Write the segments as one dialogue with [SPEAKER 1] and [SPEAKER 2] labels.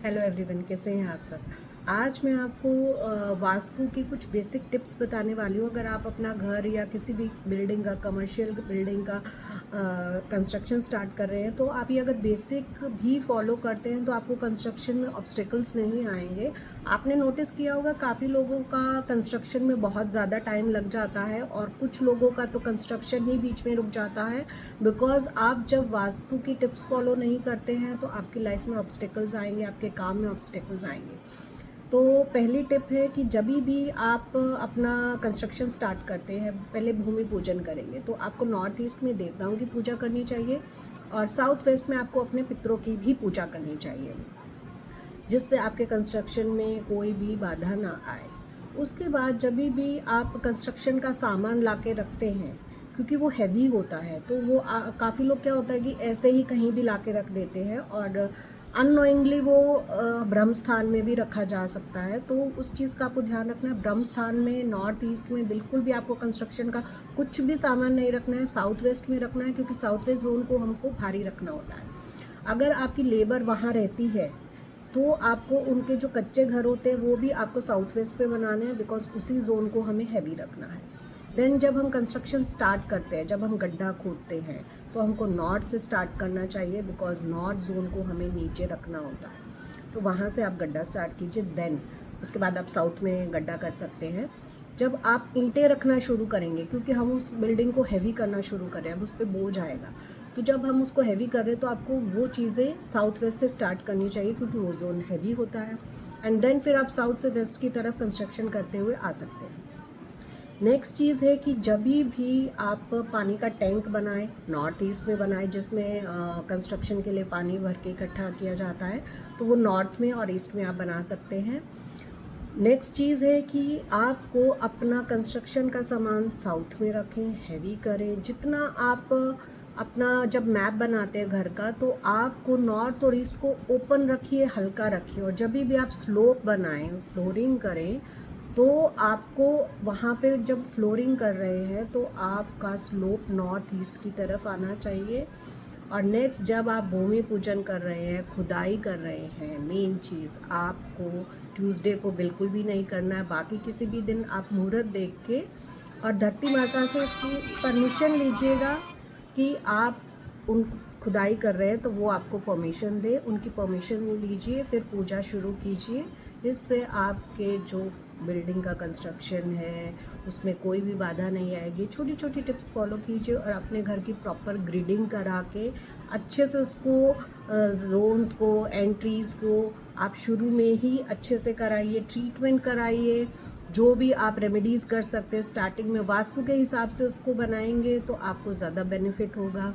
[SPEAKER 1] Hello everyone, कैसे हैं आप सब। आज मैं आपको वास्तु की कुछ बेसिक टिप्स बताने वाली हूँ। अगर आप अपना घर या किसी भी बिल्डिंग का, कमर्शियल बिल्डिंग का कंस्ट्रक्शन स्टार्ट कर रहे हैं, तो आप ये अगर बेसिक भी फॉलो करते हैं तो आपको कंस्ट्रक्शन में ऑब्स्टेकल्स नहीं आएंगे। आपने नोटिस किया होगा काफ़ी लोगों का कंस्ट्रक्शन में बहुत ज़्यादा टाइम लग जाता है और कुछ लोगों का तो कंस्ट्रक्शन ही बीच में रुक जाता है, बिकॉज आप जब वास्तु की टिप्स फॉलो नहीं करते हैं तो आपकी लाइफ में ऑब्स्टेकल्स आएंगे, आपके काम में ऑब्स्टेकल्स आएंगे। तो पहली टिप है कि जब भी आप अपना कंस्ट्रक्शन स्टार्ट करते हैं, पहले भूमि पूजन करेंगे तो आपको नॉर्थ ईस्ट में देवताओं की पूजा करनी चाहिए और साउथ वेस्ट में आपको अपने पितरों की भी पूजा करनी चाहिए, जिससे आपके कंस्ट्रक्शन में कोई भी बाधा ना आए। उसके बाद जब भी आप कंस्ट्रक्शन का सामान ला के रखते हैं, क्योंकि वो हैवी होता है, तो वो काफ़ी लोग क्या होता है कि ऐसे ही कहीं भी ला के रख देते हैं और अननोइंगली वो ब्रह्म स्थान में भी रखा जा सकता है। तो उस चीज़ का आपको ध्यान रखना है। ब्रह्म स्थान में, नॉर्थ ईस्ट में बिल्कुल भी आपको कंस्ट्रक्शन का कुछ भी सामान नहीं रखना है। साउथ वेस्ट में रखना है, क्योंकि साउथ वेस्ट जोन को हमको भारी रखना होता है। अगर आपकी लेबर वहाँ रहती है तो आपको उनके जो कच्चे घर होते हैं वो भी आपको साउथ वेस्ट पे बनाने हैं, बिकॉज उसी जोन को हमें हैवी रखना है। देन जब हम कंस्ट्रक्शन स्टार्ट करते हैं, जब हम गड्ढा खोदते हैं, तो हमको नॉर्थ से स्टार्ट करना चाहिए, बिकॉज नॉर्थ जोन को हमें नीचे रखना होता है। तो वहाँ से आप गड्ढा स्टार्ट कीजिए। देन उसके बाद आप साउथ में गड्ढा कर सकते हैं। जब आप ईंटें रखना शुरू करेंगे, क्योंकि हम उस बिल्डिंग को हैवी करना शुरू कर रहे हैं, अब उस पर बोझ आएगा, तो जब हम उसको हैवी कर रहे हैं तो आपको वो चीज़ें साउथ वेस्ट से स्टार्ट करनी चाहिए, क्योंकि वो जोन हैवी होता है। एंड देन फिर आप साउथ से वेस्ट की तरफ कंस्ट्रक्शन करते हुए आ सकते हैं। नेक्स्ट चीज़ है कि जब भी आप पानी का टैंक बनाएं, नॉर्थ ईस्ट में बनाएं, जिसमें कंस्ट्रक्शन के लिए पानी भर के इकट्ठा किया जाता है, तो वो नॉर्थ में और ईस्ट में आप बना सकते हैं। नेक्स्ट चीज़ है कि आपको अपना कंस्ट्रक्शन का सामान साउथ में रखें, हैवी करें। जितना आप अपना जब मैप बनाते हैं घर का, तो आपको नॉर्थ और ईस्ट को ओपन रखिए, हल्का रखिए। और जब भी आप स्लोप बनाएं, फ्लोरिंग करें, तो आपको वहाँ पे जब फ्लोरिंग कर रहे हैं तो आपका स्लोप नॉर्थ ईस्ट की तरफ आना चाहिए। और नेक्स्ट जब आप भूमि पूजन कर रहे हैं, खुदाई कर रहे हैं, मेन चीज़ आपको ट्यूसडे को बिल्कुल भी नहीं करना है। बाकी किसी भी दिन आप मुहूर्त देख के और धरती माता से इसकी परमिशन लीजिएगा कि आप उन खुदाई कर रहे हैं तो वो आपको परमिशन दे। उनकी परमिशन लीजिए, फिर पूजा शुरू कीजिए। इससे आपके जो बिल्डिंग का कंस्ट्रक्शन है उसमें कोई भी बाधा नहीं आएगी। छोटी छोटी टिप्स फॉलो कीजिए और अपने घर की प्रॉपर ग्रिडिंग करा के अच्छे से उसको जोन्स को, एंट्रीज़ को आप शुरू में ही अच्छे से कराइए, ट्रीटमेंट कराइए। जो भी आप रेमेडीज़ कर सकते हैं स्टार्टिंग में वास्तु के हिसाब से उसको बनाएंगे तो आपको ज़्यादा बेनिफिट होगा।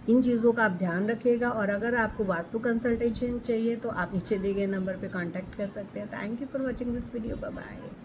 [SPEAKER 1] इन चीज़ों का आप ध्यान रखिएगा। और अगर आपको वास्तु कंसल्टेशन चाहिए तो आप नीचे दिए गए नंबर पे कांटेक्ट कर सकते हैं। Thank you for watching this video. Bye bye.